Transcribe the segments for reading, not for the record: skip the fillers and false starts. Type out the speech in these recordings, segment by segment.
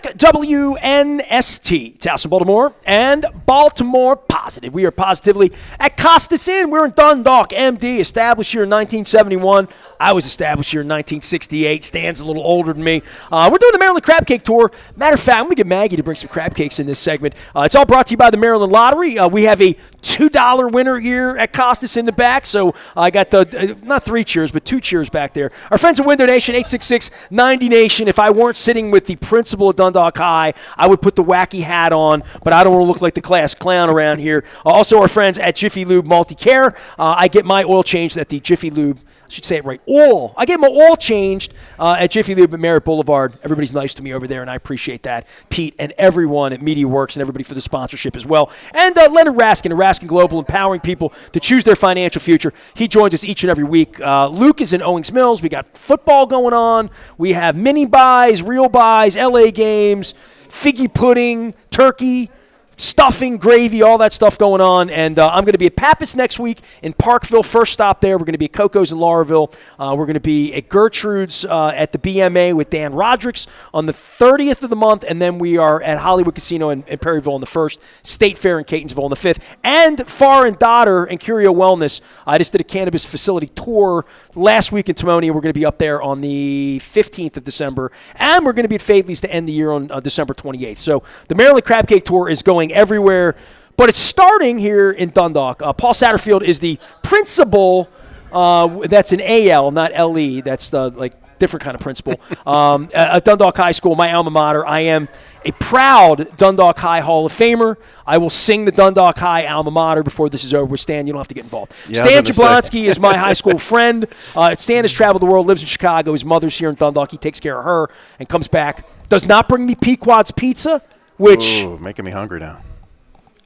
back. WNST, Towson, Baltimore, and Baltimore Positive. We are positively at Costas Inn. We're in Dundalk, MD, established here in 1971. I was established here in 1968. Stan's a little older than me. We're doing the Maryland Crab Cake Tour. Matter of fact, I'm going to get Maggie to bring some crab cakes in this segment. It's all brought to you by the Maryland Lottery. We have a $2 winner here at Costas in the back. So I got the, not 3 cheers, but 2 cheers back there. Our friends at Window Nation, 866-90Nation. If I weren't sitting with the principal of Dundalk High, I would put the wacky hat on, but I don't want to look like the class clown around here. Also, our friends at Jiffy Lube Multi-Care. I get my oil changed at the Jiffy Lube. I should say it right. Oil. I get my oil changed at Jiffy Lube at Merritt Boulevard. Everybody's nice to me over there, and I appreciate that. Pete and everyone at MediaWorks and everybody for the sponsorship as well. And Leonard Raskin of Raskin Global, empowering people to choose their financial future. He joins us each and every week. Luke is in Owings Mills. We got football going on. We have mini buys, real buys, LA games, figgy pudding, turkey, stuffing, gravy, all that stuff going on. And I'm going to be at Pappas next week in Parkville. First stop there. We're going to be at Coco's in Lauraville. We're going to be at Gertrude's at the BMA with Dan Rodricks on the 30th of the month. And then we are at Hollywood Casino in Perryville on the 1st. State Fair in Catonsville on the 5th. And Far and Dotter and Curio Wellness. I just did a cannabis facility tour last week in Timonium. We're going to be up there on the 15th of December. And we're going to be at Faidley's to end the year on December 28th. So the Maryland Crab Cake Tour is going everywhere, but it's starting here in Dundalk. Paul Satterfield is the principal. That's an AL, not LE. That's the different kind of principal. At Dundalk High School, my alma mater. I am a proud Dundalk High Hall of Famer. I will sing the Dundalk High alma mater before this is over with Stan. You don't have to get involved. Yeah, Stan Jablonski is my high school friend. Stan has traveled the world, lives in Chicago. His mother's here in Dundalk. He takes care of her and comes back. Does not bring me Pequod's Pizza, which... Ooh, making me hungry now.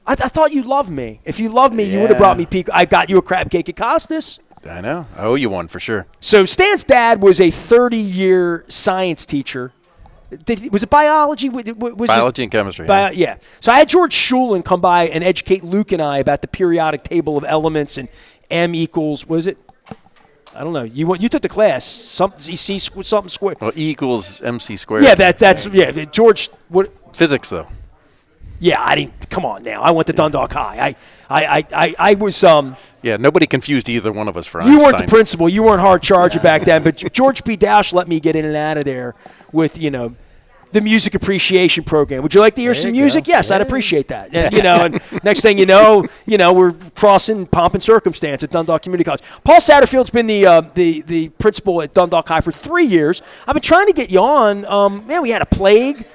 I thought you loved me. If you loved me, you would have brought me Pequod. I got you a crab cake at Costas. I know. I owe you one for sure. So Stan's dad was a 30-year science teacher. Was it biology? Biology and chemistry. Yeah. So I had George Schulin come by and educate Luke and I about the periodic table of elements and M equals, what is it? I don't know. You took the class. Something squared. Well, E equals MC squared. Yeah, that's George. What? Physics though. Yeah, I didn't. Come on now. I went to Dundalk High. I was. Yeah, nobody confused either one of us for Einstein. You weren't the principal. You weren't hard charger back then. But George P. Dausch let me get in and out of there with the music appreciation program. Would you like to hear some music? Go. Yes, I'd appreciate that. And, and next thing you know, we're crossing pomp and circumstance at Dundalk Community College. Paul Satterfield's been the principal at Dundalk High for 3 years. I've been trying to get you on. We had a plague.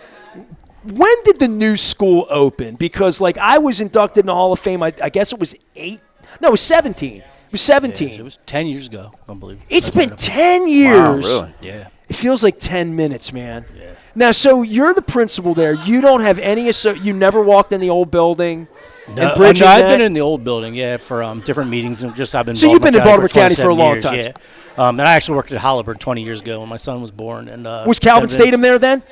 When did the new school open? Because, I was inducted in the Hall of Fame, I guess it was 8. No, it was 17. It was 17. Yeah, it was 10 years ago, unbelievable. It's been 10 years. Wow, really? Yeah. It feels like 10 minutes, man. Yeah. Now, so you're the principal there. You don't have any you never walked in the old building? No, I've been in the old building, for different meetings. And I've been. So you've been in Baltimore County for a long time. Yeah. And I actually worked at Holabird 20 years ago when my son was born. And was Calvin Statham there then?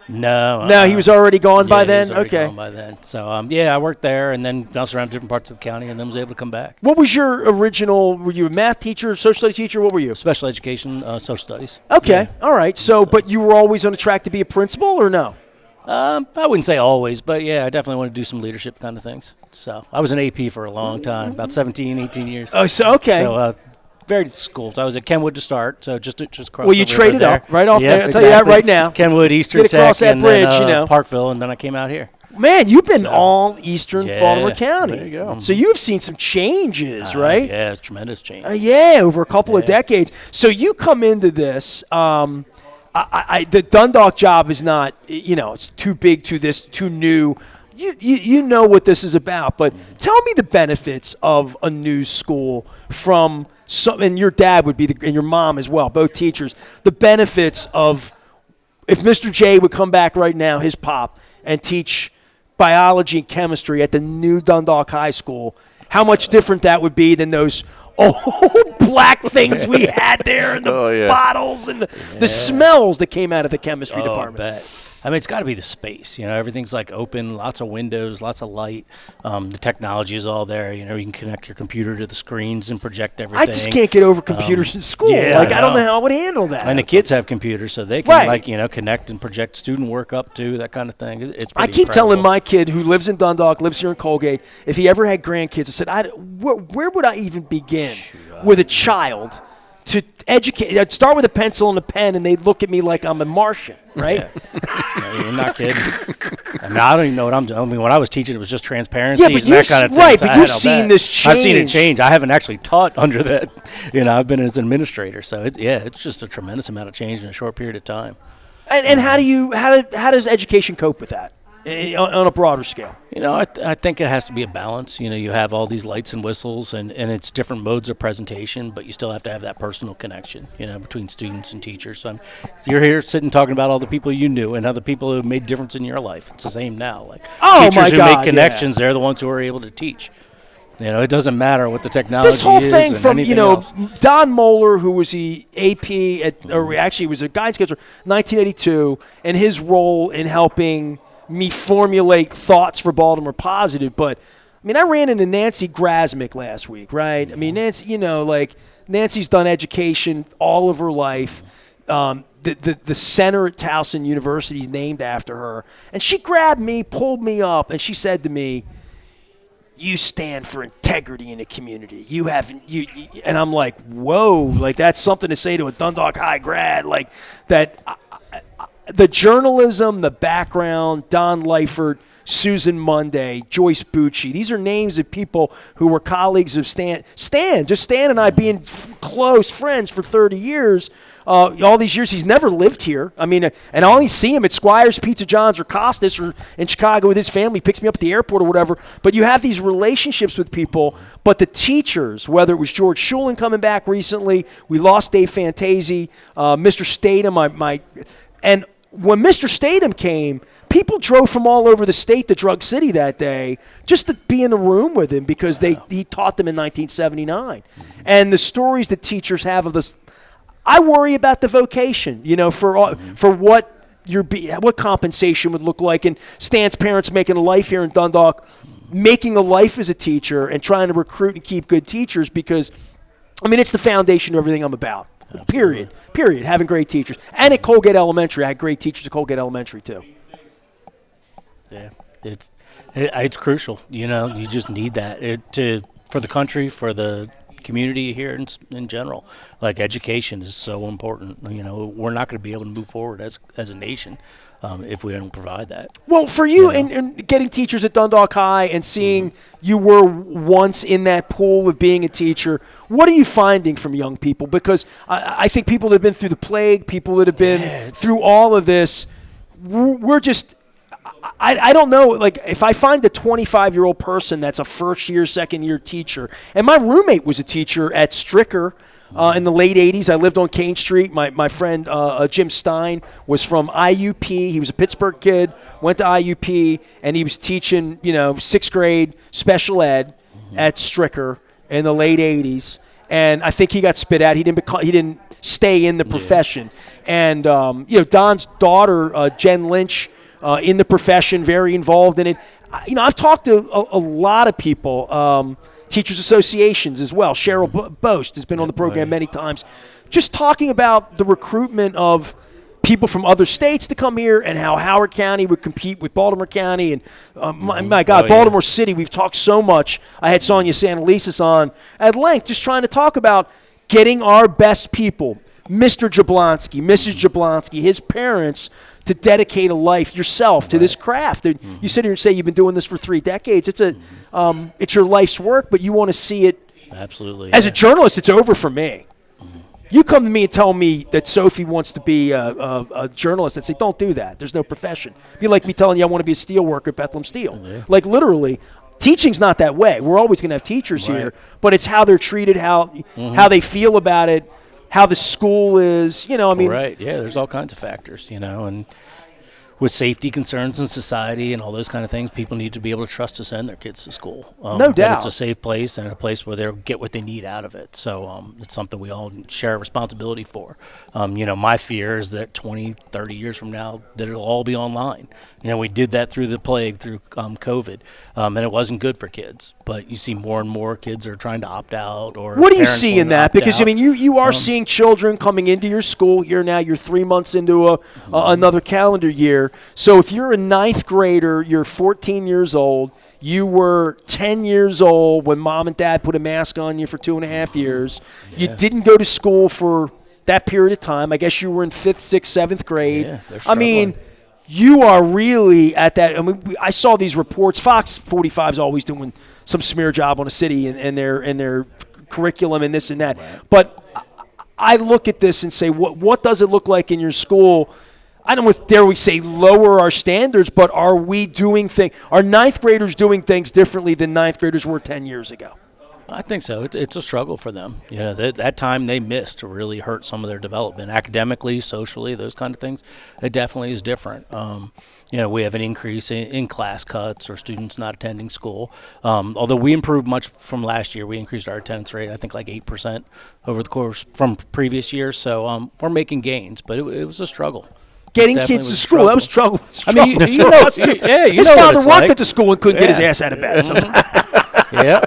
No. He was already gone by then? He was already gone by then. So, I worked there and then bounced around different parts of the county and then was able to come back. What was your original, were you a math teacher, social studies teacher? What were you? Special education, social studies. Okay, all right. So, but you were always on the track to be a principal or no? I wouldn't say always, but I definitely want to do some leadership kind of things. So, I was an AP for a long time, about 17, 18 years. Oh, so, okay. So, various schools. I was at Kenwood to start, so just across. Well, you traded up right off there. I'll tell you that right now. Kenwood, Eastern Get across Tech, that bridge, and then Parkville, and then I came out here. Man, you've been all Eastern Baltimore County. There you go. So you've seen some changes, right? Yeah, it's tremendous change. Over a couple of decades. So you come into this. The Dundalk job is not, it's too big, too new. You know what this is about, but tell me the benefits of a new school from. And your dad would be, and your mom as well, both teachers. The benefits of if Mr. J would come back right now, his pop, and teach biology and chemistry at the new Dundalk High School, how much different that would be than those old black things we had there and the bottles and the smells that came out of the chemistry department. I bet. I mean, it's got to be the space. Everything's like open, lots of windows, lots of light. The technology is all there. You can connect your computer to the screens and project everything. I just can't get over computers in school. Yeah, I don't know how I would handle that. And the kids have computers, so they can connect and project student work up to that kind of thing. It's I keep telling my kid who lives in Dundalk, lives here in Colgate, if he ever had grandkids, I said, where would I even begin with a child to educate? I'd start with a pencil and a pen, and they'd look at me like I'm a Martian, right? No, you're not kidding. I don't even know what I'm doing. I mean, when I was teaching, it was just transparency and but that kind of thing. Right, so but you've seen this change. I've seen it change. I haven't actually taught under that. I've been as an administrator, so it's just a tremendous amount of change in a short period of time. And how does education cope with that on a broader scale? I think it has to be a balance. You have all these lights and whistles, and it's different modes of presentation, but you still have to have that personal connection, between students and teachers. So you're here sitting talking about all the people you knew and other people who have made a difference in your life. It's the same now. Teachers who make connections, they're the ones who are able to teach. It doesn't matter what the technology is. This whole thing from, else. Don Moeller, who was the AP, or actually was a guidance counselor, 1982, and his role in helping me formulate thoughts for Baltimore Positive. But, I ran into Nancy Grasmick last week, right? Nancy, Nancy's done education all of her life. The center at Towson University is named after her. And she grabbed me, pulled me up, and she said to me, "You stand for integrity in the community. You and I'm like, whoa, that's something to say to a Dundalk High grad, that. The journalism, the background, Don Leifert, Susan Monday, Joyce Bucci. These are names of people who were colleagues of Stan. Stan and I being close friends for 30 years. All these years, he's never lived here. And I only see him at Squire's, Pizza John's, or Costas, or in Chicago with his family. He picks me up at the airport or whatever. But you have these relationships with people. But the teachers, whether it was George Schulin coming back recently, we lost Dave Fantasi, Mr. Statham, and when Mr. Statham came, people drove from all over the state to Drug City that day just to be in the room with him because he taught them in 1979. And the stories that teachers have of this, I worry about the vocation, for what what compensation would look like. And Stan's parents making a life here in Dundalk, making a life as a teacher and trying to recruit and keep good teachers because, it's the foundation of everything I'm about. Period. Having great teachers. And at Colgate Elementary, I had great teachers at Colgate Elementary too. Yeah, it's crucial. You just need that for the country, for the community here in general. Education is so important. We're not going to be able to move forward as a nation if we don't provide that. Well, for you and getting teachers at Dundalk High and seeing you were once in that pool of being a teacher, what are you finding from young people? Because I think people that have been through the plague, people that have been through all of this, we're just – I don't know. If I find a 25-year-old person that's a first-year, second-year teacher, and my roommate was a teacher at Stricker in the late 80s. I lived on Kane Street. My friend Jim Stein was from IUP. He was a Pittsburgh kid, went to IUP, and he was teaching, 6th grade special ed at Stricker in the late 80s. And I think he got spit out. He didn't stay in the profession. And, Don's daughter, Jen Lynch, in the profession, very involved in it. I've talked to a lot of people, teachers associations as well. Cheryl Boast has been on the program many times, just talking about the recruitment of people from other states to come here and how Howard County would compete with Baltimore County. And my God, Baltimore City, we've talked so much. I had Sonia Santelises on at length just trying to talk about getting our best people, Mr. Jablonski, Mrs. Jablonski, his parents, to dedicate a life yourself to this craft. You sit here and say you've been doing this for 3 decades. It's it's your life's work, but you want to see it. Absolutely. As a journalist, it's over for me. You come to me and tell me that Sophie wants to be a journalist and say, don't do that. There's no profession. It'd be like me telling you I want to be a steel worker at Bethlehem Steel. Yeah. Literally, teaching's not that way. We're always going to have teachers here, but it's how they're treated, how they feel about it, how the school is, Right, yeah, there's all kinds of factors, and with safety concerns in society and all those kind of things, people need to be able to trust to send their kids to school. No that doubt. it's a safe place and a place where they'll get what they need out of it. So it's something we all share a responsibility for. My fear is that 20, 30 years from now, that it'll all be online. We did that through the plague, through COVID, and it wasn't good for kids. But you see more and more kids are trying to opt out. Or what do you parents see wanna in that? opt Because out. you are seeing children coming into your school here now. You're 3 months into another calendar year. So if you're a ninth grader, you're 14 years old. You were 10 years old when mom and dad put a mask on you for 2.5 years. You didn't go to school for that period of time. I guess you were in 5th, 6th, 7th grade. Yeah, they're I mean, struggling. you are really at that. I mean, I saw these reports. Fox 45 is always doing some smear job on a city and their curriculum and this and that. Right. But I look at this and say, what does it look like in your school? I don't know if dare we say lower our standards, but are we doing things? Are ninth graders doing things differently than ninth graders were 10 years ago? I think so. It's a struggle for them. That time they missed to really hurt some of their development, academically, socially, those kind of things. It definitely is different. We have an increase in class cuts or students not attending school. Although we improved much from last year, we increased our attendance rate, I think, like 8% over the course from previous years. So we're making gains, but it was a struggle. Getting kids to school, that was struggle. I mean, his father worked at the school and couldn't get his ass out of bed. Yeah.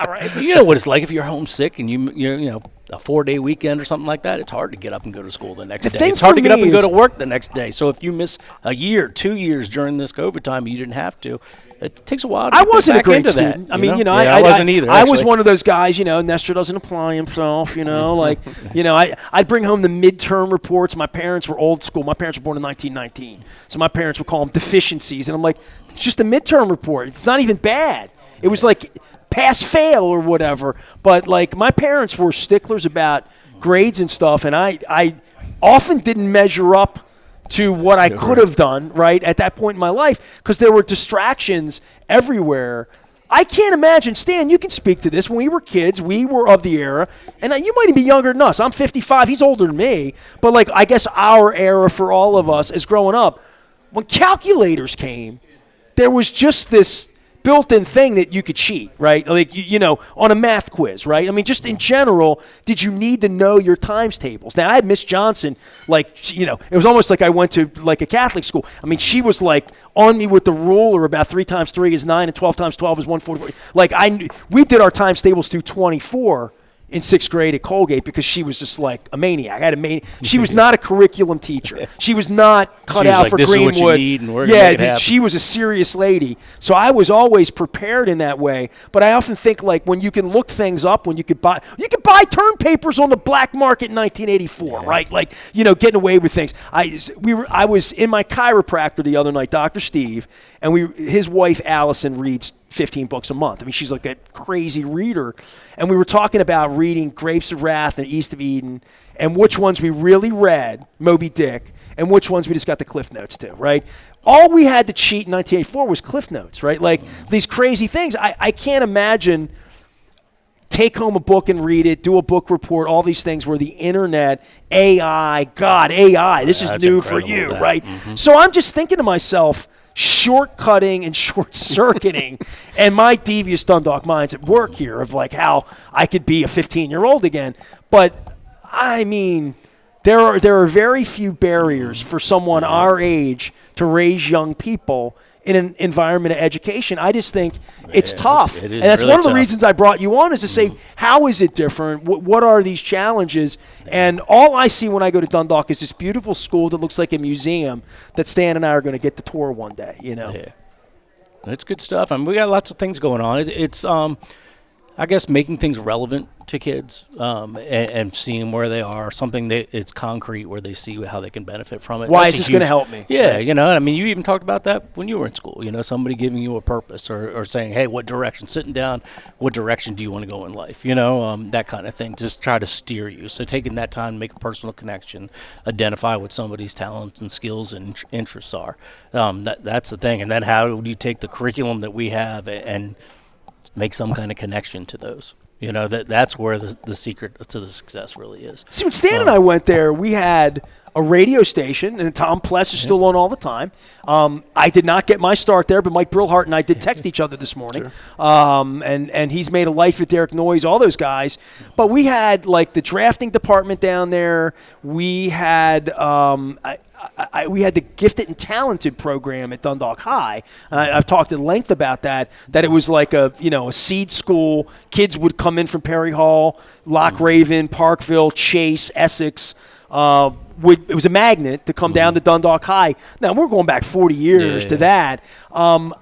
All right. You know what it's like if you're homesick and you're a 4-day weekend or something like that. It's hard to get up and go to school the next day. It's hard to get up and go to work the next day. So if you miss a year, 2 years during this COVID time, you didn't have to. It takes a while to I get wasn't back a great into student. that. I mean, I wasn't either. I was one of those guys, Nestor doesn't apply himself, I'd bring home the midterm reports. My parents were old school. My parents were born in 1919. So my parents would call them deficiencies. And I'm like, it's just a midterm report. It's not even bad. It was like pass, fail, or whatever. But, my parents were sticklers about grades and stuff, and I often didn't measure up to what I could have done, right, at that point in my life because there were distractions everywhere. I can't imagine, Stan, you can speak to this. When we were kids, we were of the era, and you might even be younger than us. I'm 55. He's older than me. But, I guess our era for all of us as growing up, when calculators came, there was just this built-in thing that you could cheat, right? On a math quiz, right? I mean, just in general, did you need to know your times tables? Now, I had Miss Johnson, it was almost like I went to, a Catholic school. I mean, she was, on me with the ruler about 3 times 3 is 9 and 12 times 12 is 144. We did our times tables through 24 in 6th grade at Colgate because she was just like a maniac. She was not a curriculum teacher. She was not cut out for Greenwood. This is what you need and we're gonna make it happen. She was a serious lady. So I was always prepared in that way. But I often think when you can look things up, when you could buy term papers on the black market in 1984, right? Getting away with things. I was in my chiropractor the other night, Dr. Steve, and his wife Allison reads 15 books a month. I mean, she's like a crazy reader. And we were talking about reading Grapes of Wrath and East of Eden and which ones we really read, Moby Dick, and which ones we just got the Cliff Notes to, right? All we had to cheat in 1984 was Cliff Notes, right? These crazy things. I can't imagine take home a book and read it, do a book report, all these things where the internet, AI, this is new for you, right? Mm-hmm. So I'm just thinking to myself, shortcutting and short-circuiting and my devious Dundalk mind's at work here of how I could be a 15-year-old again. But, I mean, there are very few barriers for someone our age to raise young people in an environment of education. I just think it's tough. It is and that's really one of the tough. reasons I brought you on is to say, how is it different? What are these challenges? And all I see when I go to Dundalk is this beautiful school that looks like a museum that Stan and I are going to get to tour one day, Yeah. It's good stuff. I mean, we got lots of things going on. It's I guess making things relevant to kids and seeing where they are, something that it's concrete where they see how they can benefit from it. Why is this going to help me? Yeah, I mean, you even talked about that when you were in school, somebody giving you a purpose or saying, hey, what direction, sitting down, what direction do you want to go in life, that kind of thing, just try to steer you. So taking that time to make a personal connection, identify what somebody's talents and skills and interests are, that's the thing. And then how do you take the curriculum that we have and make some kind of connection to those? That's where the secret to the success really is. See, when Stan and I went there, we had a radio station, and Tom Pless is still on all the time. I did not get my start there, but Mike Brillhart and I did text each other this morning. And he's made a life at Derek Noyes, all those guys. But we had, like, the drafting department down there. We had we had the gifted and talented program at Dundalk High. I've talked at length about that it was like a seed school. Kids would come in from Perry Hall, Loch Raven, Parkville, Chase, Essex. It was a magnet to come down to Dundalk High. Now, we're going back 40 years to that. Does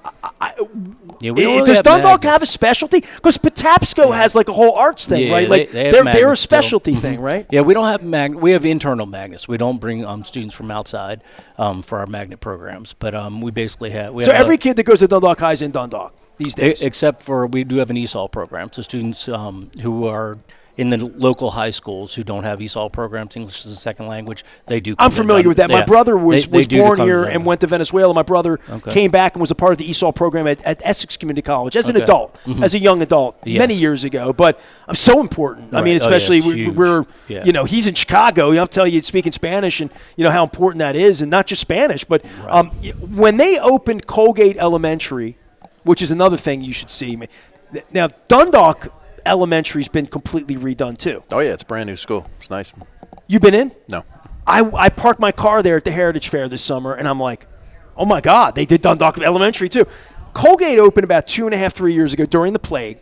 Dundalk have a specialty? Because Patapsco has like a whole arts thing, right? Like they're a specialty thing, right? Yeah, we don't have we have internal magnets. We don't bring students from outside for our magnet programs. But we basically have. So every kid that goes to Dundalk High is in Dundalk these days? Except for we do have an ESOL program. So students who are in the local high schools who don't have ESOL programs, English as a second language, they do. I'm familiar with that. My brother was born here and went to Venezuela. My brother came back and was a part of the ESOL program at Essex Community College as an adult, as a young adult, many years ago. But I'm so important. I mean, especially we're he's in Chicago. I'll tell you, speaking Spanish and how important that is, and not just Spanish, but when they opened Colgate Elementary, which is another thing you should see. Now, Dundalk Elementary's been completely redone too. Oh yeah, it's a brand new school. It's nice. You been in? No. I parked my car there at the Heritage Fair this summer, and I'm like, oh my God, they did Dundalk Elementary too. Colgate opened about 2.5, 3 years ago during the plague.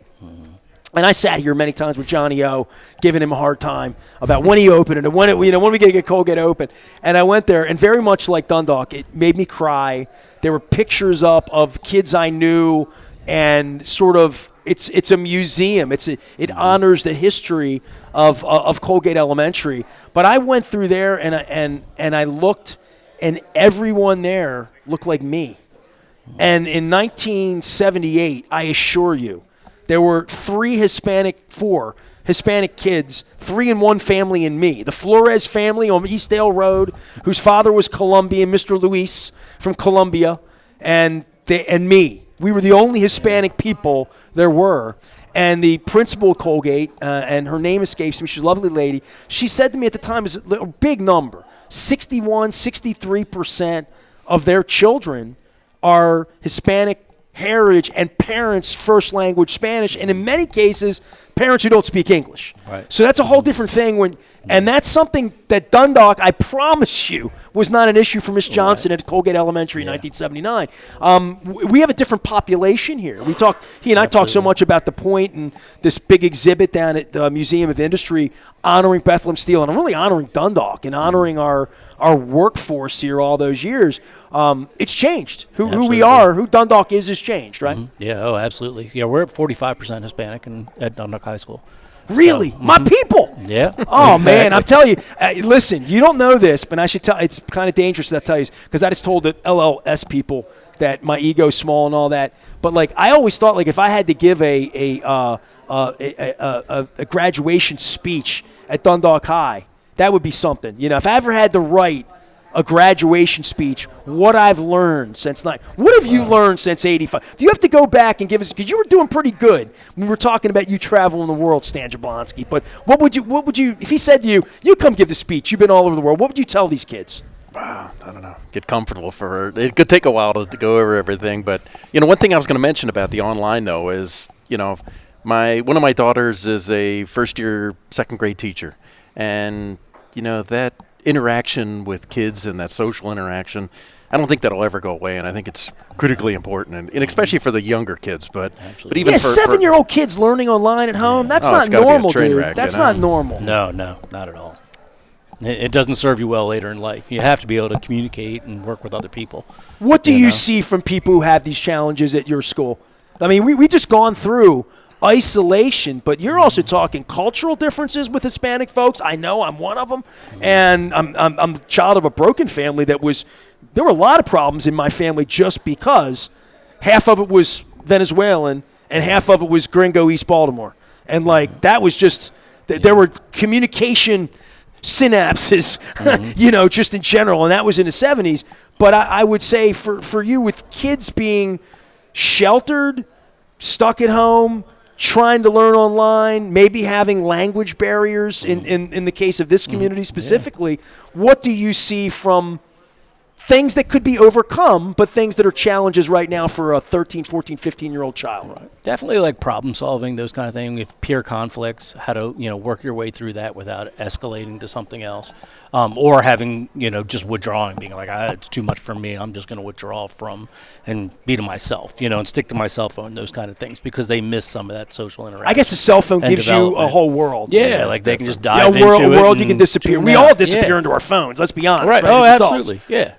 And I sat here many times with Johnny O, giving him a hard time about when he opened it and when we going to get Colgate open. And I went there, and very much like Dundalk, it made me cry. There were pictures up of kids I knew, and sort of it's a museum. It honors the history of Colgate Elementary. But I went through there and I looked, and everyone there looked like me. And in 1978, I assure you, there were four Hispanic kids, 3 in one family and me. The Flores family on Eastdale Road, whose father was Colombian, Mr. Luis from Colombia, and me. We were the only Hispanic people there were. And the principal of Colgate, and her name escapes me, she's a lovely lady, she said to me at the time, it was a big number, 63% of their children are Hispanic heritage and parents' first language Spanish, and in many cases, parents who don't speak English. Right. So that's a whole different thing. And that's something that Dundalk, I promise you, was not an issue for Miss Johnson at Colgate Elementary in 1979. We have a different population here. He and I talked so much about the Point and this big exhibit down at the Museum of Industry honoring Bethlehem Steel, and I'm really honoring Dundalk and honoring our workforce here all those years. It's changed. Who we are, who Dundalk is changed, right? Mm-hmm. Yeah, absolutely. Yeah, we're at 45% Hispanic at Dundalk High School. Really? So, my people? Yeah. Oh, exactly. Man, I'm telling you. Listen, you don't know this, but I should tell. It's kind of dangerous that I tell you, because I just told the LLS people that my ego's small and all that. But, like, I always thought, like, if I had to give a graduation speech at Dundalk High, that would be something. If I ever had to write a graduation speech, what I've learned since what have you learned since 85? Do you have to go back and give us, because you were doing pretty good when we were talking about you traveling the world, Stan Jablonski, but what would you, if he said to you, you come give the speech, you've been all over the world, what would you tell these kids? Wow, I don't know. Get comfortable for her. It could take a while to go over everything, but one thing I was going to mention about the online though is, one of my daughters is a first-year, second-grade teacher, and that interaction with kids and that social interaction, I don't think that'll ever go away, and I think it's critically important, and especially for the younger kids. But even for 7-year-old kids learning online at home, that's not normal, dude. That's not normal. No, not at all. It doesn't serve you well later in life. You have to be able to communicate and work with other people. What do you see from people who have these challenges at your school? I mean, we just gone through isolation, but you're also talking cultural differences with Hispanic folks. I know I'm one of them, and I'm the child of a broken family there were a lot of problems in my family just because half of it was Venezuelan and half of it was Gringo East Baltimore. And that was just, there were communication synapses, just in general, and that was in the 70s. But I would say for you, with kids being sheltered, stuck at home, trying to learn online, maybe having language barriers in the case of this community specifically. What do you see from things that could be overcome, but things that are challenges right now for a 13, 14, 15-year-old child? Right. Definitely like problem solving, those kind of things. If peer conflicts, how to work your way through that without escalating to something else, or having just withdrawing, being like, it's too much for me. I'm just going to withdraw from and be to myself, and stick to my cell phone. Those kind of things, because they miss some of that social interaction. I guess a cell phone gives you a whole world. Yeah, like they can just dive into a world it. You can disappear. We all disappear into our phones. Let's be honest. Right. Right? Oh, As absolutely. adults. Yeah.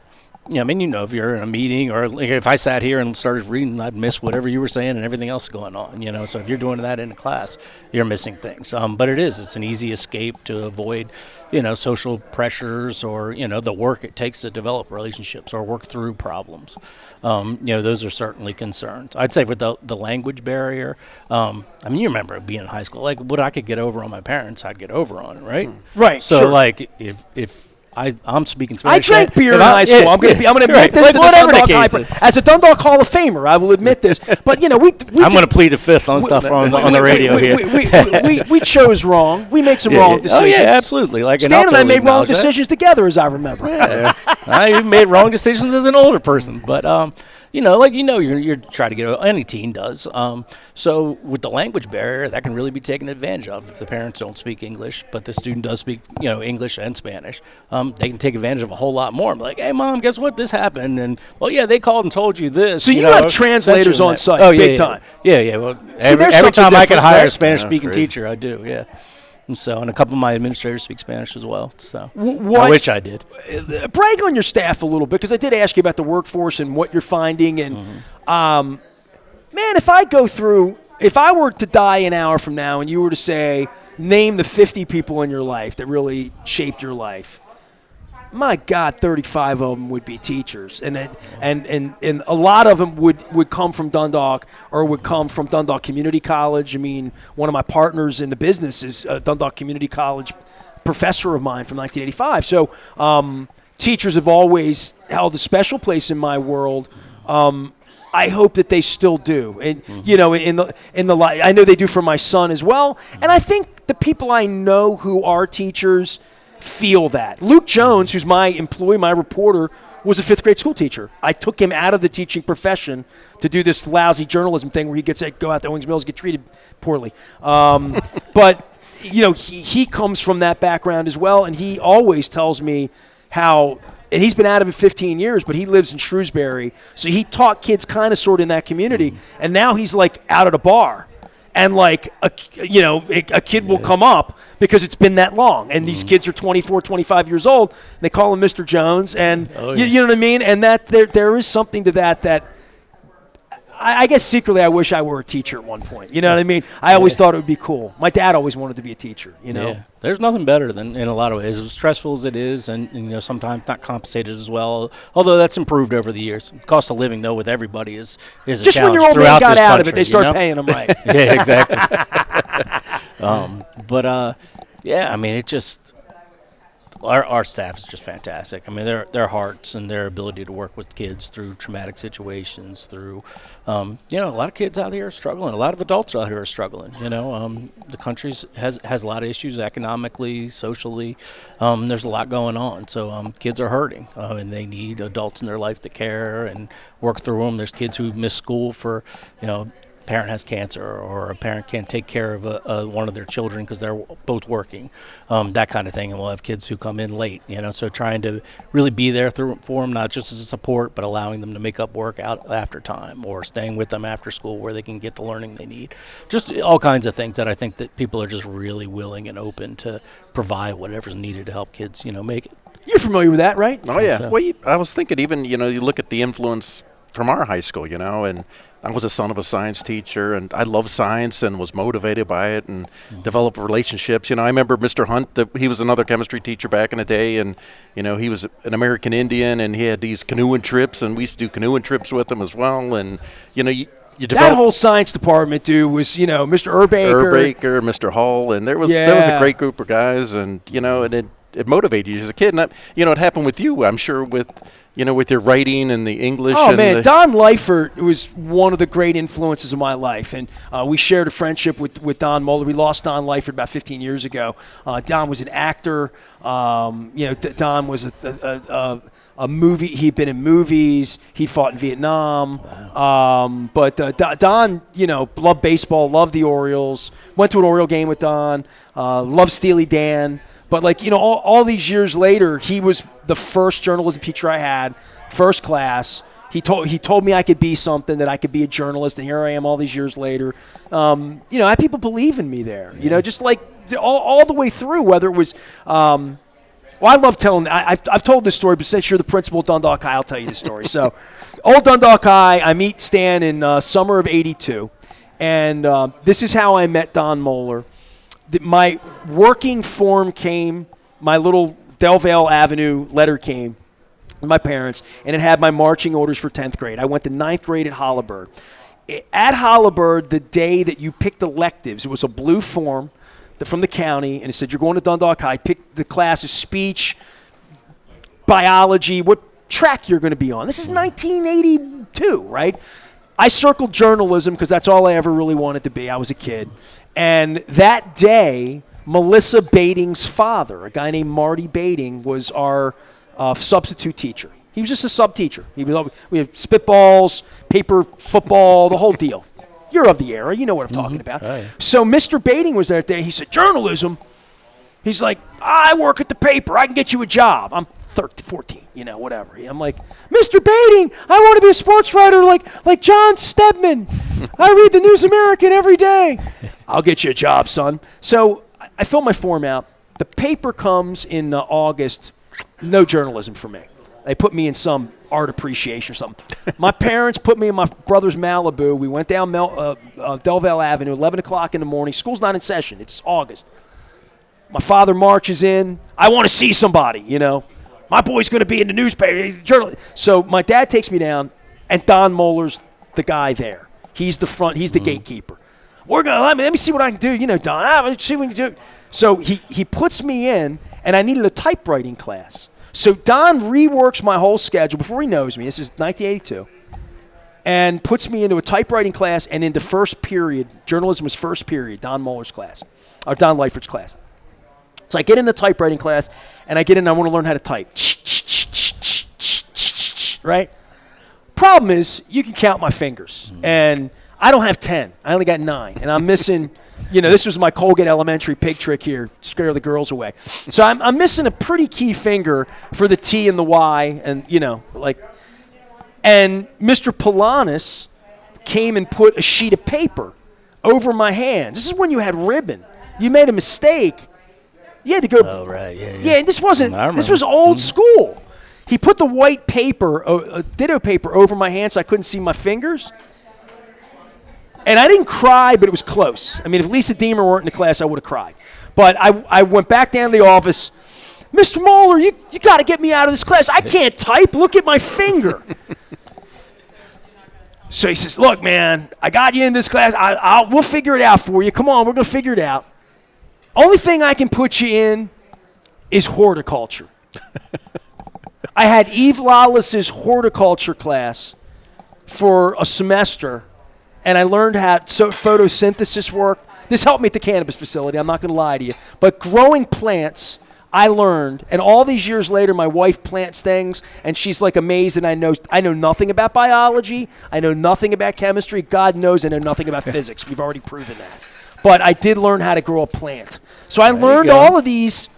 Yeah, I mean, if you're in a meeting, or like if I sat here and started reading, I'd miss whatever you were saying and everything else going on, So if you're doing that in a class, you're missing things. But it's an easy escape to avoid, social pressures, or, the work it takes to develop relationships or work through problems. Those are certainly concerns. I'd say with the language barrier, you remember being in high school, like what I could get over on my parents, I'd get over on it, right? Right. So sure. like if I'm speaking Spanish. I drank beer in high school. I'm going to admit right. this like to whatever the the Dundalk case High. As a Dundalk Hall of Famer, I will admit this. But we I'm going to plead the fifth on stuff on the radio here. We chose wrong. We made some wrong decisions. Oh yeah, absolutely. Like Stan and I made wrong decisions together, as I remember. Yeah. I made wrong decisions as an older person, but you're trying to get, any teen does. So with the language barrier, that can really be taken advantage of if the parents don't speak English, but the student does speak, English and Spanish. They can take advantage of a whole lot more. I'm like, hey, Mom, guess what? This happened. And, well, yeah, they called and told you this. So you have translators on site, big time. Yeah. Well, every time I can hire a Spanish-speaking teacher, I do, yeah. And a couple of my administrators speak Spanish as well. So I wish I did. Brag on your staff a little bit, because I did ask you about the workforce and what you're finding. And, man, if I were to die an hour from now and you were to say, name the 50 people in your life that really shaped your life, my God, 35 of them would be teachers, and a lot of them would come from Dundalk, or would come from Dundalk Community College. I mean, one of my partners in the business is a Dundalk Community College professor of mine from 1985. So teachers have always held a special place in my world. I hope that they still do, and I know they do for my son as well. And I think the people I know who are teachers feel that. Luke Jones, who's my employee, my reporter, was a fifth grade school teacher. I took him out of the teaching profession to do this lousy journalism thing where he gets to go out to Owings Mills and get treated poorly. But he comes from that background as well, and he always tells me how. And he's been out of it 15 years, but he lives in Shrewsbury, so he taught kids kind of sort of in that community, and now he's like out at a bar. And like a kid will come up because it's been that long, and these kids are 24, 25 years old. And they call him Mr. Jones, and you know what I mean. And that there is something to that I guess secretly I wish I were a teacher at one point. You know what I mean? I always thought it would be cool. My dad always wanted to be a teacher. Yeah. There's nothing better than, in a lot of ways, as stressful as it is, and sometimes not compensated as well. Although that's improved over the years. The cost of living, though, with everybody is a just challenge. When your old man got out country, of it, they start paying them right. Yeah, exactly. It just. Our staff is just fantastic. I mean, their hearts and their ability to work with kids through traumatic situations, through, a lot of kids out here are struggling. A lot of adults out here are struggling. The country has a lot of issues economically, socially. There's a lot going on. So kids are hurting, and they need adults in their life to care and work through them. There's kids who miss school for, parent has cancer, or a parent can't take care of one of their children because they're both working, that kind of thing. And we'll have kids who come in late, so trying to really be there for them, not just as a support, but allowing them to make up work out after time, or staying with them after school where they can get the learning they need. Just all kinds of things that I think that people are just really willing and open to provide whatever's needed to help kids, make it. You're familiar with that, right? Oh, yeah. So. Well, I was thinking even, you look at the influence from our high school, and I was a son of a science teacher, and I loved science and was motivated by it and developed relationships. I remember Mr. Hunt, he was another chemistry teacher back in the day, and, he was an American Indian, and he had these canoeing trips, and we used to do canoeing trips with him as well. And, you that whole science department, dude, was, Mr. Urbaker, Mr. Hall, and there was a great group of guys, and, and it motivated you as a kid. And it happened with you, I'm sure, with your writing and the English. Oh, and man, Don Leifert was one of the great influences of my life. And we shared a friendship with Don Moeller. We lost Don Leifert about 15 years ago. Don was an actor. Don was a movie. He'd been in movies. He fought in Vietnam. Wow. But Don, loved baseball, loved the Orioles. Went to an Oriole game with Don. Loved Steely Dan. But all these years later, he was the first journalism teacher I had, first class. He told me I could be something, that I could be a journalist, and here I am all these years later. I had people believe in me there. Just like all the way through. Whether it was, I love telling. I've told this story, but since you're the principal at Dundalk High, I'll tell you the story. So, old Dundalk High, I meet Stan in summer of '82, and this is how I met Don Moeller. My working form came, my little Delvale Avenue letter came from my parents, and it had my marching orders for 10th grade. I went to 9th grade at Holabird. At Holabird, the day that you picked electives, it was a blue form from the county, and it said, you're going to Dundalk High. Pick the classes, speech, biology, what track you're going to be on. This is 1982, right? I circled journalism because that's all I ever really wanted to be. I was a kid. And that day, Melissa Bating's father, a guy named Marty Bating, was our substitute teacher. He was just a sub teacher. We had spitballs, paper football, the whole deal. You're of the era. You know what I'm talking about. Oh, yeah. So Mr. Bating was there that day. He said, journalism. He's like, I work at the paper. I can get you a job. I'm 13, 14, whatever. I'm like, Mr. Bating, I want to be a sports writer like John Stedman. I read the News American every day. I'll get you a job, son. So I fill my form out. The paper comes in August. No journalism for me. They put me in some art appreciation or something. My parents put me in my brother's Malibu. We went down Delvale Avenue, 11 o'clock in the morning. School's not in session. It's August. My father marches in. I want to see somebody, My boy's going to be in the newspaper. So my dad takes me down, and Don Moeller's the guy there. He's the front. He's the gatekeeper. We're gonna let me see what I can do. Don. Let's see what we can do. So he puts me in, and I needed a typewriting class. So Don reworks my whole schedule before he knows me. This is 1982, and puts me into a typewriting class and into first period. Journalism was first period. Don Moeller's class, or Don Leifert's class. So I get in the typewriting class, and I get in and I want to learn how to type. Right? Problem is, you can count my fingers. And I don't have 10. I only got 9. And I'm missing, this was my Colgate Elementary pig trick here, scare the girls away. So I'm missing a pretty key finger for the T and the Y. And, and Mr. Polanis came and put a sheet of paper over my hands. This is when you had ribbon. You made a mistake. You had to go. Oh, right. Yeah. Yeah, this was old school. He put the white paper, ditto paper, over my hands so I couldn't see my fingers. And I didn't cry, but it was close. I mean, if Lisa Deemer weren't in the class, I would have cried. But I went back down to the office. Mr. Moeller, you got to get me out of this class. I can't type. Look at my finger. So he says, look, man, I got you in this class. We'll figure it out for you. Come on, we're going to figure it out. Only thing I can put you in is horticulture. I had Eve Lawless's horticulture class for a semester, and I learned how photosynthesis worked. This helped me at the cannabis facility, I'm not going to lie to you. But growing plants, I learned, and all these years later, my wife plants things, and she's like amazed that I know nothing about biology, I know nothing about chemistry, God knows I know nothing about physics. We've already proven that. But I did learn how to grow a plant. So I learned all of these.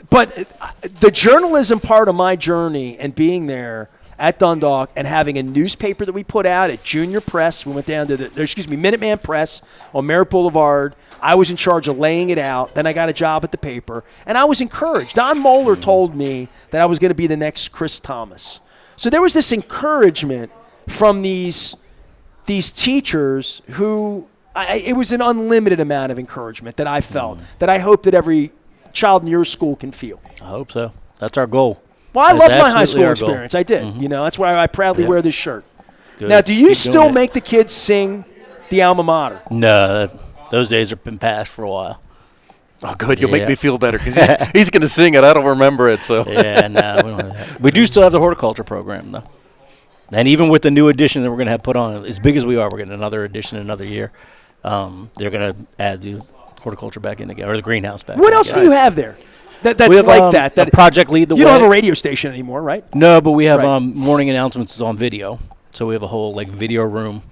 But the journalism part of my journey and being there at Dundalk and having a newspaper that we put out at Junior Press, we went down to Minuteman Press on Merritt Boulevard. I was in charge of laying it out. Then I got a job at the paper. And I was encouraged. Don Moeller told me that I was going to be the next Chris Thomas. So there was this encouragement from these teachers who it was an unlimited amount of encouragement that I felt, that I hope that every child in your school can feel. I hope so. That's our goal. Well, I love my high school experience. I did. Mm-hmm. That's why I proudly wear this shirt. Good. Now, do you still make the kids sing the alma mater? No, those days have been past for a while. Oh, good. You'll make me feel better because he's going to sing it. I don't remember it. So yeah, no, we don't have that. We do still have the horticulture program, though. And even with the new edition that we're going to have put on, as big as we are, we're getting another edition another year. They're going to add the horticulture back in again, or the greenhouse back. What else do you have there? That's we have, like that. A Project Lead the Way. You don't have a radio station anymore, right? No, but we have morning announcements on video. So we have a whole video room.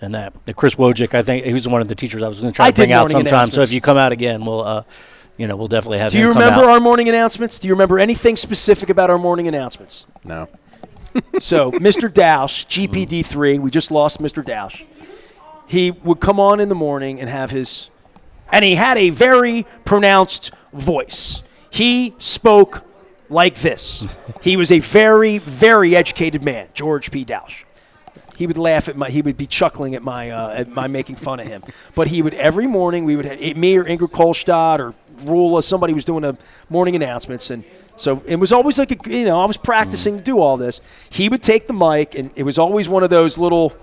And that Chris Wojcik, I think he was one of the teachers I was going to try to bring out sometime. So if you come out again, we'll definitely have. Do you remember our morning announcements? Do you remember anything specific about our morning announcements? No. So Mr. Dausch, GPD3, we just lost Mr. Dausch. He would come on in the morning and and he had a very pronounced voice. He spoke like this. He was a very, very educated man, George P. Dausch. He would laugh he would be chuckling at my making fun of him. But he would, every morning, we would have me or Ingrid Kolstad or Rula, somebody was doing a morning announcements. And so it was always like, I was practicing to do all this. He would take the mic, and it was always one of those little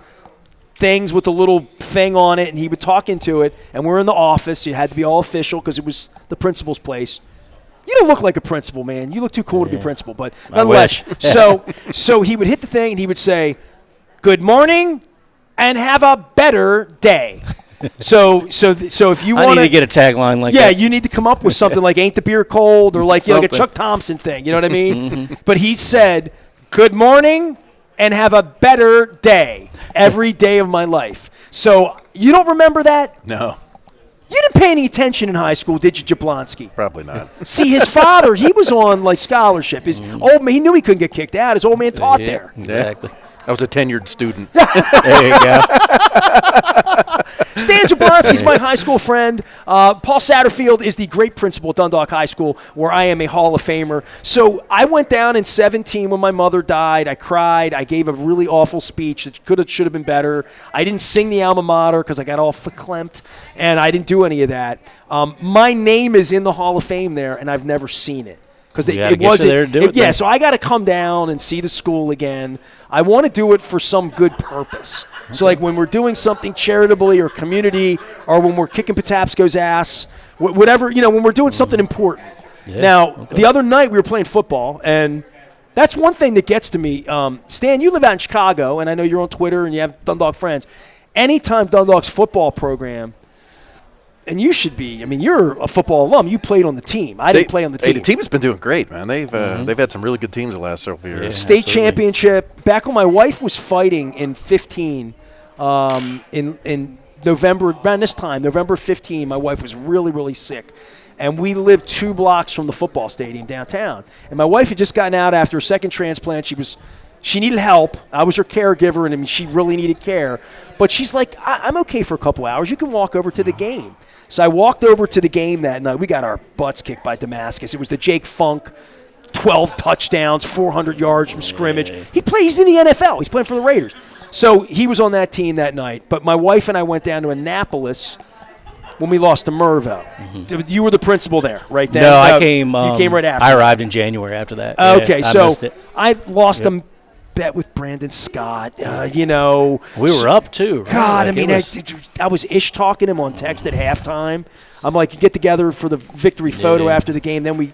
things with a little thing on it, and he would talk into it. And we're in the office. You had to be all official because it was the principal's place. You don't look like a principal, man. You look too cool to be principal. But nonetheless, so he would hit the thing, and he would say, "Good morning, and have a better day." So if you want to get a tagline like that. Yeah, you need to come up with something like "Ain't the beer cold" or like a Chuck Thompson thing. You know what I mean? But he said, "Good morning, and have a better day every day of my life." So you don't remember that? No. You didn't pay any attention in high school, did you, Jablonski? Probably not. See, his father, he was on scholarship. His old man, he knew he couldn't get kicked out. His old man taught there. Exactly. I was a tenured student. There you go. Stan Jablonski's my high school friend. Paul Satterfield is the great principal at Dundalk High School, where I am a Hall of Famer. So I went down in 17 when my mother died. I cried. I gave a really awful speech that should have been better. I didn't sing the alma mater because I got all verklempt, and I didn't do any of that. My name is in the Hall of Fame there, and I've never seen it. Because it wasn't. So I got to come down and see the school again. I want to do it for some good purpose. Okay. So like when we're doing something charitably or community, or when we're kicking Patapsco's ass, whatever, when we're doing something important. Yeah. Now, the other night we were playing football, and that's one thing that gets to me. Stan, you live out in Chicago, and I know you're on Twitter and you have Dundalk friends. Anytime Dundalk's football program. And you should be. I mean, you're a football alum. You played on the team. I didn't play on the team. The team has been doing great, man. They've had some really good teams the last several years. Yeah, State championship. Back when my wife was fighting in 15, in November, around this time, November 15, my wife was really, really sick. And we lived 2 blocks from the football stadium downtown. And my wife had just gotten out after a second transplant. She needed help. I was her caregiver, and I mean, she really needed care. But she's like, I'm okay for a couple hours. You can walk over to the game. So I walked over to the game that night. We got our butts kicked by Damascus. It was the Jake Funk, 12 touchdowns, 400 yards from scrimmage. He's in the NFL. He's playing for the Raiders. So he was on that team that night. But my wife and I went down to Annapolis when we lost to Mervo. Mm-hmm. You were the principal there, right? Then? No, I came. You came right after. I arrived in January after that. Okay, so I lost them. Bet with Brandon Scott, we were up too. Right? God, I was talking him on text at halftime. I'm like, you get together for the victory photo after the game. Then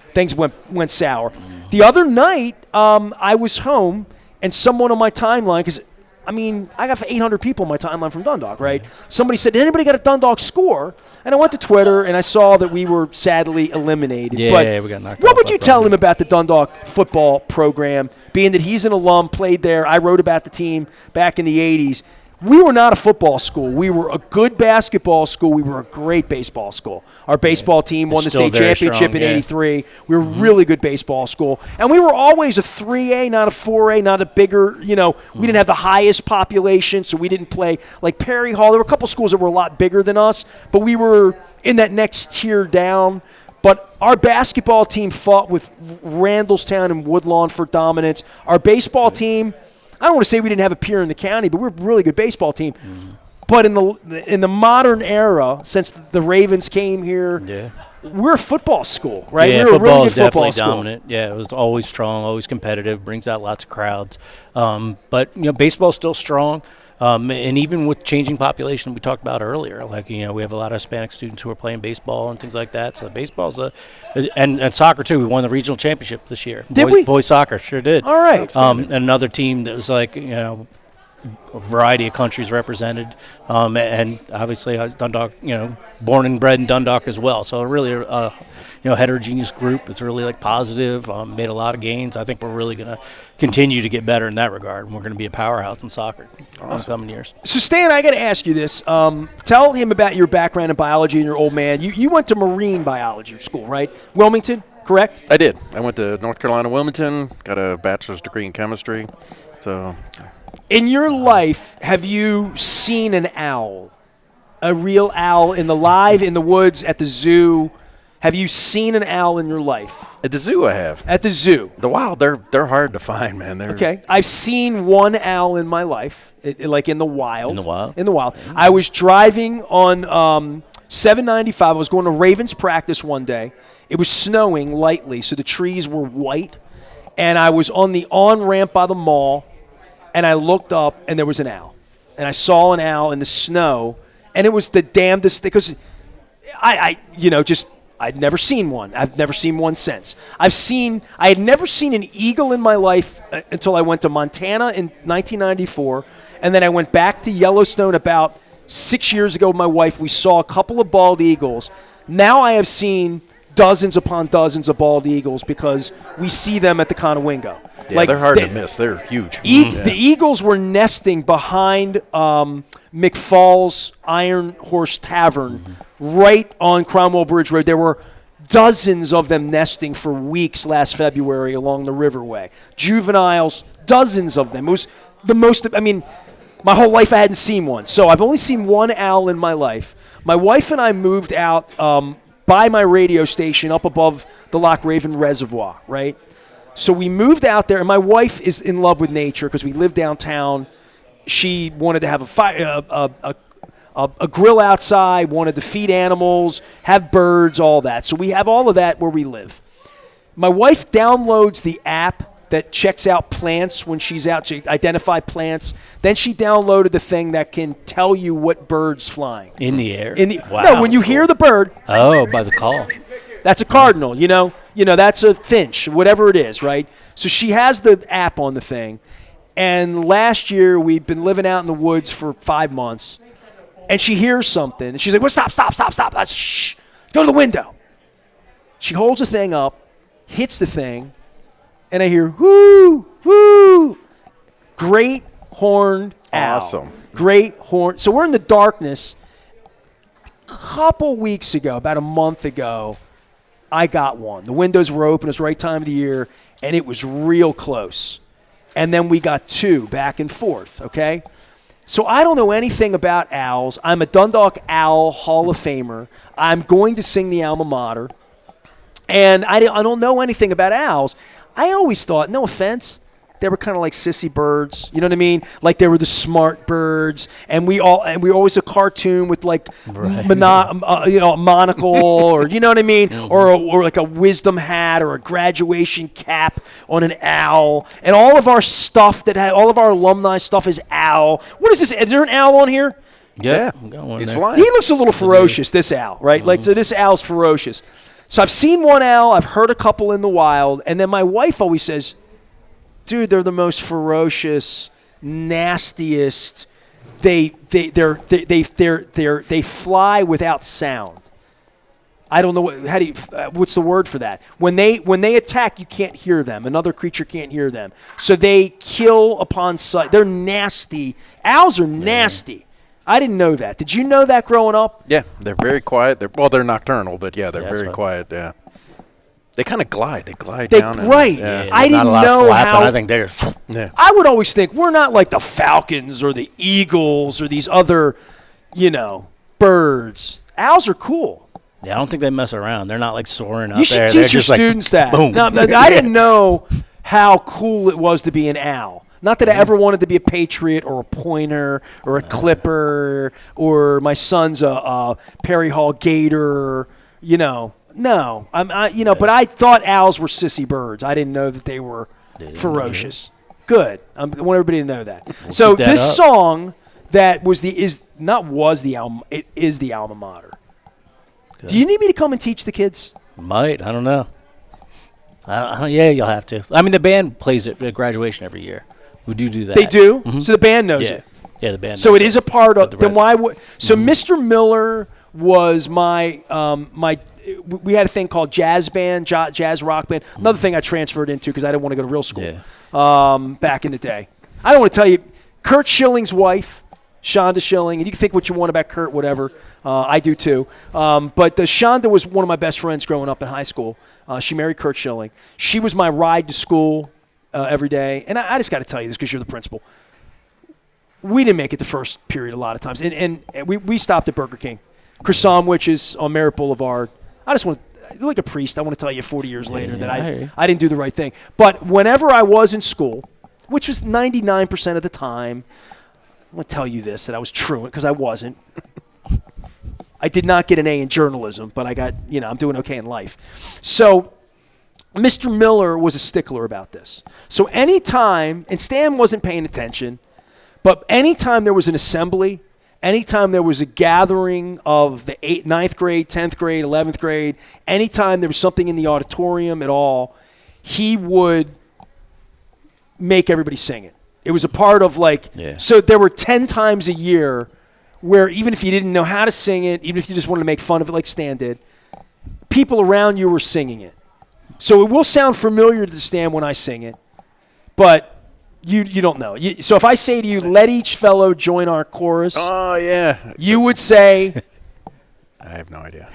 things went sour. The other night, I was home, and someone on my timeline, because I got 800 people on my timeline from Dundalk, right? Somebody said, did anybody got a Dundalk score? And I went to Twitter, and I saw that we were sadly eliminated. Yeah, we got knocked out. What would you tell him about the Dundalk football program, being that he's an alum, played there? I wrote about the team back in the 80s. We were not a football school. We were a good basketball school. We were a great baseball school. Our baseball team won the state championship in 83. We were a really good baseball school. And we were always a 3A, not a 4A, not a bigger, we didn't have the highest population, so we didn't play like Perry Hall. There were a couple schools that were a lot bigger than us, but we were in that next tier down. But our basketball team fought with Randallstown and Woodlawn for dominance. Our baseball team, I don't want to say we didn't have a peer in the county, but we're a really good baseball team. Mm-hmm. But in the modern era, since the Ravens came here, we're a football school, right? Yeah, We're a football really is good football definitely school. dominant. Yeah, it was always strong, always competitive, brings out lots of crowds. But baseball's still strong. And even with changing population we talked about earlier, like, we have a lot of Hispanic students who are playing baseball and things like that. So baseball's and soccer too. We won the regional championship this year. Did we? Boys soccer, sure did. All right. And another team that was like, a variety of countries represented, and obviously Dundalk, born and bred in Dundalk as well. So really, heterogeneous group. It's really like positive. Made a lot of gains. I think we're really going to continue to get better in that regard. And we're going to be a powerhouse in soccer in the coming years. So Stan, I got to ask you this. Tell him about your background in biology and your old man. You went to marine biology school, right? Wilmington, correct? I did. I went to North Carolina, Wilmington, got a bachelor's degree in chemistry. So, In your life, have you seen an owl? A real owl in the woods, at the zoo? Have you seen an owl in your life? at the zoo I have. At the zoo. The wild, they're hard to find, man. They're Okay. I've seen one owl in my life, like in the wild. In the wild? In the wild. I was driving on 795. I was going to Ravens practice one day. It was snowing lightly, so the trees were white. And I was on the on-ramp by the mall, and I looked up, and there was an owl. And I saw an owl in the snow, and it was the damnedest thing, because I'd never seen one. I've never seen one since. I had never seen an eagle in my life until I went to Montana in 1994, and then I went back to Yellowstone about 6 years ago with my wife. We saw a couple of bald eagles. Now I have seen dozens upon dozens of bald eagles because we see them at the Conowingo. Yeah, they're hard to miss. They're huge. The eagles were nesting behind McFall's Iron Horse Tavern right on Cromwell Bridge Road. There were dozens of them nesting for weeks last February along the Riverway. Juveniles, dozens of them. It was the most, my whole life I hadn't seen one. So I've only seen one owl in my life. My wife and I moved out by my radio station up above the Loch Raven Reservoir, right? So we moved out there, and my wife is in love with nature because we live downtown. She wanted to have a grill outside, wanted to feed animals, have birds, all that. So we have all of that where we live. My wife downloads the app that checks out plants when she's out to identify plants. Then she downloaded the thing that can tell you what bird's flying. In the air? Wow, no, when you hear the bird. Oh, by the call. That's a cardinal, that's a finch, whatever it is, right? So she has the app on the thing. And last year, we'd been living out in the woods for 5 months. And she hears something. And she's like, well, stop. Shh. Go to the window. She holds the thing up, hits the thing, and I hear, whoo, whoo. Great horned owl. Awesome. Great horn. So we're in the darkness. A couple weeks ago, about a month ago, I got one. The windows were open. It was the right time of the year, and it was real close. And then we got two back and forth, okay? So I don't know anything about owls. I'm a Dundalk Owl Hall of Famer. I'm going to sing the alma mater. And I don't know anything about owls. I always thought, no offense, they were kind of like sissy birds. You know what I mean? Like they were the smart birds. And we always a cartoon with like a monocle or, you know what I mean? Mm-hmm. Or like a wisdom hat or a graduation cap on an owl. And all of our stuff all of our alumni stuff is owl. What is this? Is there an owl on here? Yeah. He's flying. He looks a little ferocious, this owl, right? Mm-hmm. So this owl's ferocious. So I've seen one owl. I've heard a couple in the wild. And then my wife always says, dude, they're the most ferocious, nastiest. They fly without sound. I don't know what's the word for that. When they attack, you can't hear them. Another creature can't hear them. So they kill upon sight. They're nasty. Owls are nasty. I didn't know that. Did you know that growing up? Yeah, they're very quiet. They're nocturnal, but yeah, they're very quiet. Yeah. They kind of glide. They glide down. Right. I didn't know how. I think they're. Yeah. I would always think we're not like the falcons or the eagles or these other, birds. Owls are cool. Yeah, I don't think they mess around. They're not like soaring up there. You should teach your students that. Boom. No, I didn't know how cool it was to be an owl. Not that I ever wanted to be a patriot or a pointer or a clipper or my son's a Perry Hall gator. No, but I thought owls were sissy birds. I didn't know that they were ferocious. Good. I want everybody to know that. So keep that this up. song that it is the alma mater. Good. Do you need me to come and teach the kids? Might. I don't know. Yeah, you'll have to. I mean, the band plays it at graduation every year. We do that. They do? So the band knows Yeah. it. Yeah, the band. So knows it is a part of. the Then rest- why would? So Mr. Miller was my my. We had a thing called jazz band, jazz rock band. Another thing I transferred into because I didn't want to go to real school. Back in the day, I don't want to tell you. Kurt Schilling's wife, Shonda Schilling, and you can think what you want about Kurt, whatever. I do too. But Shonda was one of my best friends growing up in high school. She married Kurt Schilling. She was my ride to school every day. And I just got to tell you this because you're the principal. We didn't make it the first period a lot of times. And we stopped at Burger King. Croissant Witches on Merritt Boulevard. I just want to, like a priest, I want to tell you 40 years later that I didn't do the right thing. But whenever I was in school, which was 99% of the time, I'm going to tell you this, that I was truant because I wasn't. I did not get an A in journalism, but I got, I'm doing okay in life. So Mr. Miller was a stickler about this. So anytime, and Stan wasn't paying attention, but anytime there was an assembly, anytime there was a gathering of the 8th, 9th grade, 10th grade, 11th grade, anytime there was something in the auditorium at all, he would make everybody sing it. It was a part of so there were 10 times a year where even if you didn't know how to sing it, even if you just wanted to make fun of it like Stan did, people around you were singing it. So it will sound familiar to Stan when I sing it, but you don't know. So if I say to you, let each fellow join our chorus. Oh, yeah. You would say. I have no idea.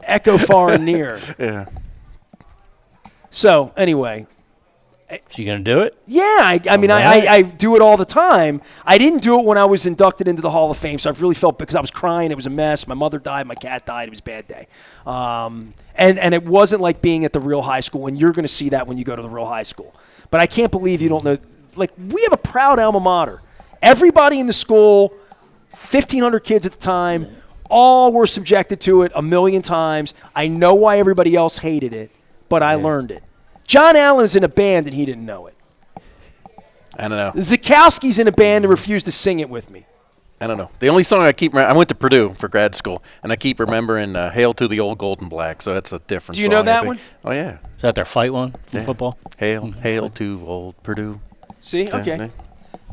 Echo far and near. Yeah. So anyway. So you going to do it? Yeah, I do it all the time. I didn't do it when I was inducted into the Hall of Fame, so I've really felt because I was crying. It was a mess. My mother died. My cat died. It was a bad day. And it wasn't like being at the real high school, and you're going to see that when you go to the real high school. But I can't believe you don't know. We have a proud alma mater. Everybody in the school, 1,500 kids at the time, all were subjected to it a million times. I know why everybody else hated it, but I learned it. John Allen's in a band and he didn't know it. I don't know. Zukowski's in a band and refused to sing it with me. I don't know. The only song I went to Purdue for grad school, and I keep remembering "Hail to the Old Gold and Black." So that's a different. Do you song, know that I one? think. Oh yeah. Is that their fight one from football? Hail to old Purdue. See, okay.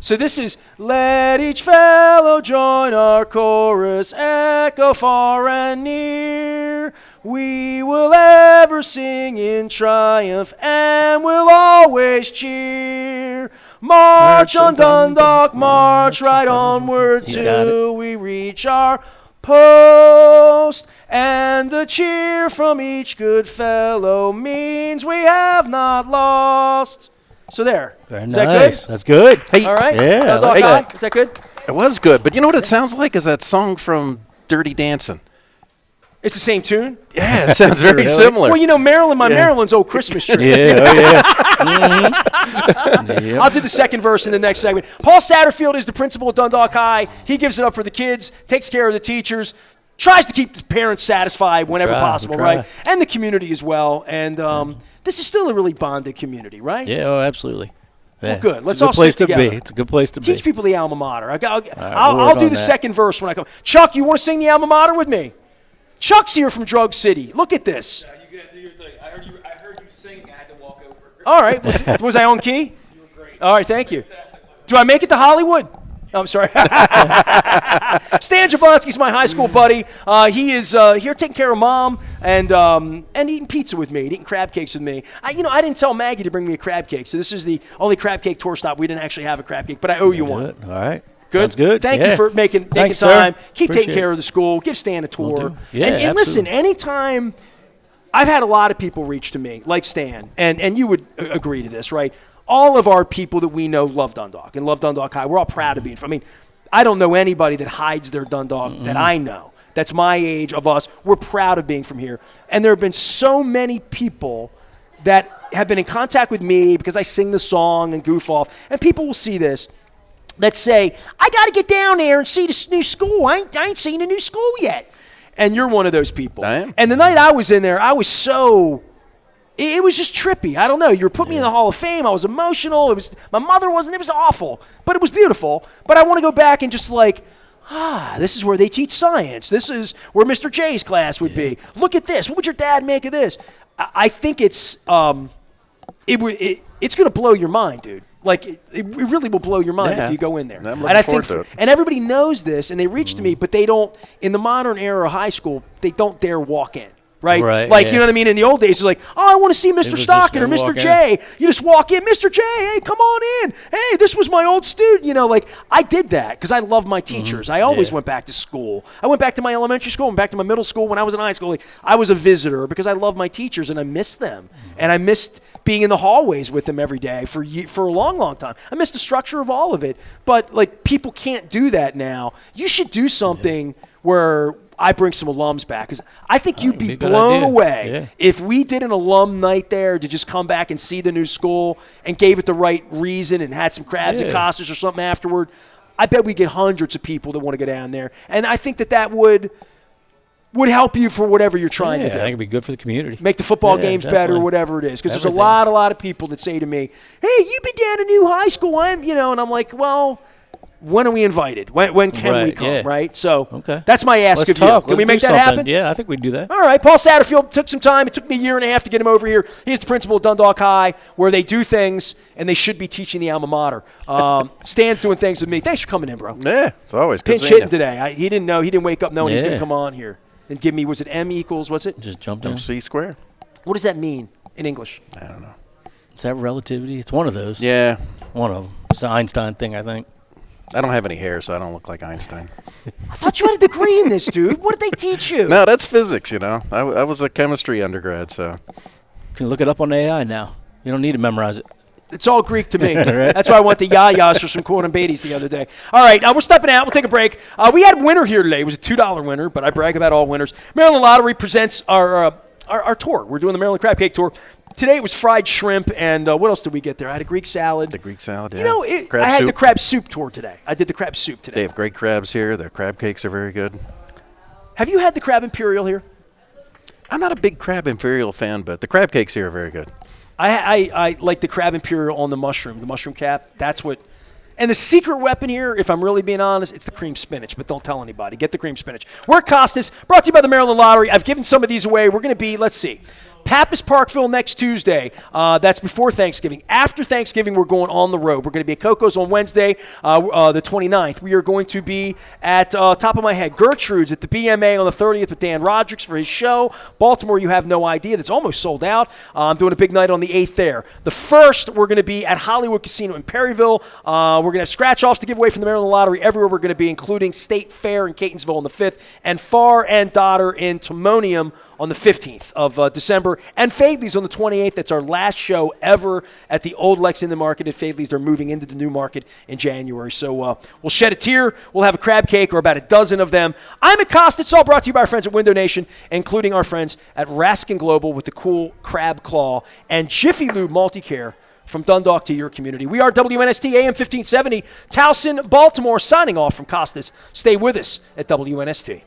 So this is, let each fellow join our chorus, echo far and near. We will ever sing in triumph and will always cheer. March on Dundalk, march right onward till we reach our post. And a cheer from each good fellow means we have not lost. So there. Very Is nice. that good? That's good. Hey, All right. Yeah, I Dundalk like High? that. Is that good? It was good, but you know what it sounds like? Is that song from Dirty Dancing? It's the same tune? Yeah, it sounds very Really? similar. Well, Marilyn's old Christmas tree. Yeah, I'll do the second verse in the next segment. Paul Satterfield is the principal at Dundalk High. He gives it up for the kids, takes care of the teachers, tries to keep the parents satisfied whenever possible, right? And the community as well. And this is still a really bonded community, right? Yeah, oh, absolutely. Yeah. Well, good. Let's it's a good all place stick to together. be. It's a good place to Teach be. people the alma mater. I'll work do on the that. second verse when I come. Chuck, you want to sing the alma mater with me? Chuck's here from Drug City. Look at this. Yeah, you gotta do your thing. I heard you singing. I had to walk over. All right. Was I on key? You were great. All right. Thank you. Do I make it to Hollywood? Oh, I'm sorry. Stan Jablonski's my high school buddy. He is here taking care of Mom and eating pizza with me, eating crab cakes with me. I didn't tell Maggie to bring me a crab cake, so this is the only crab cake tour stop. We didn't actually have a crab cake, but I owe you one. Good. All right. Good. Sounds good. Thank Yeah. you for making Thanks, time. sir. Keep Appreciate taking care it. of the school. Give Stan a Will tour. do. Yeah, and listen, absolutely. anytime I've had a lot of people reach to me, like Stan, and you would agree to this, right? All of our people that we know love Dundalk and love Dundalk High. We're all proud of being from. I mean, I don't know anybody that hides their Dundalk that I know. That's my age of us. We're proud of being from here. And there have been so many people that have been in contact with me because I sing the song and goof off. And people will see this that say, I got to get down there and see the new school. I ain't seen the new school yet. and you're one of those people. I am. And the night I was in there, I was so. It was just trippy. I don't know. You were putting me in the Hall of Fame. I was emotional. My mother wasn't. It was awful, but it was beautiful. But I want to go back and just like, this is where they teach science. This is where Mr. J's class would be. Look at this. What would your dad make of this? I think it's going to blow your mind, dude. Like it really will blow your mind if you go in there. I'm looking forward to it. And everybody knows this, and they reach to me, but they don't. In the modern era of high school, they don't dare walk in. Right? Like, you know what I mean? In the old days, it's like, I want to see Mr. Stockton or Mr. J. You just walk in, Mr. J, hey, come on in. Hey, this was my old student. You know, like, I did that because I love my teachers. I always went back to school. I went back to my elementary school and back to my middle school when I was in high school. Like, I was a visitor because I love my teachers and I missed them. And I missed being in the hallways with them every day for a long, long time. I missed the structure of all of it. But, like, people can't do that now. You should do something where I bring some alums back because I think you'd be blown away if we did an alum night there to just come back and see the new school and gave it the right reason and had some crabs and costas or something afterward. I bet we get hundreds of people that want to go down there, and I think that would help you for whatever you're trying to do. I think it'd be good for the community. Make the football games better, whatever it is. Because there's a lot of people that say to me, "Hey, you've been down to new high school," and I'm like, well. When are we invited? When can we come, right? So that's my ask of you. Can we make that happen? Yeah, I think we'd do that. All right. Paul Satterfield took some time. It took me a year and a half to get him over here. He's the principal of Dundalk High, where they do things, and they should be teaching the alma mater. Stan's doing things with me. Thanks for coming in, bro. Yeah, it's always good pinch hitting today. He didn't know. He didn't wake up knowing he's going to come on here and give me, was it M equals, what's it? Just jump down. C squared. What does that mean in English? I don't know. Is that relativity? It's one of those. Yeah. One of them. It's an Einstein thing, I think. I don't have any hair, so I don't look like Einstein. I thought you had a degree in this, dude. What did they teach you? No, that's physics, I was a chemistry undergrad, so. You can look it up on AI now. You don't need to memorize it. It's all Greek to me. That's why I went to Yayas for some corn and beatties the other day. All right, we're stepping out. We'll take a break. We had a winner here today. It was a $2 winner, but I brag about all winners. Maryland Lottery presents our tour. We're doing the Maryland Crab Cake Tour. Today it was fried shrimp, and what else did we get there? I had a Greek salad. The Greek salad, yeah. I had the crab soup tour today. I did the crab soup today. They have great crabs here. Their crab cakes are very good. Have you had the crab imperial here? I'm not a big crab imperial fan, but the crab cakes here are very good. I like the crab imperial on the mushroom cap. That's what. And the secret weapon here, if I'm really being honest, it's the cream spinach. But don't tell anybody. Get the cream spinach. We're at Costas, brought to you by the Maryland Lottery. I've given some of these away. We're going to be, let's see, Pappas Parkville next Tuesday. That's before Thanksgiving. After Thanksgiving, we're going on the road. We're going to be at Coco's on Wednesday, the 29th. We are going to be at, top of my head, Gertrude's at the BMA on the 30th with Dan Rodricks for his show. Baltimore, you have no idea. That's almost sold out. I'm doing a big night on the 8th there. The 1st, we're going to be at Hollywood Casino in Perryville. We're going to have scratch-offs to give away from the Maryland Lottery everywhere we're going to be, including State Fair in Catonsville on the 5th and Far and Dodder in Timonium on the 15th of December. And Fadley's on the 28th. That's our last show ever at the old Lexington Market at Fadley's. They're moving into the new market in January. So we'll shed a tear. We'll have a crab cake or about a dozen of them. I'm at Costa. It's all brought to you by our friends at Window Nation, including our friends at Raskin Global with the cool crab claw and Jiffy Lube Multicare. From Dundalk to your community. We are WNST AM 1570, Towson, Baltimore, signing off from Costas. Stay with us at WNST.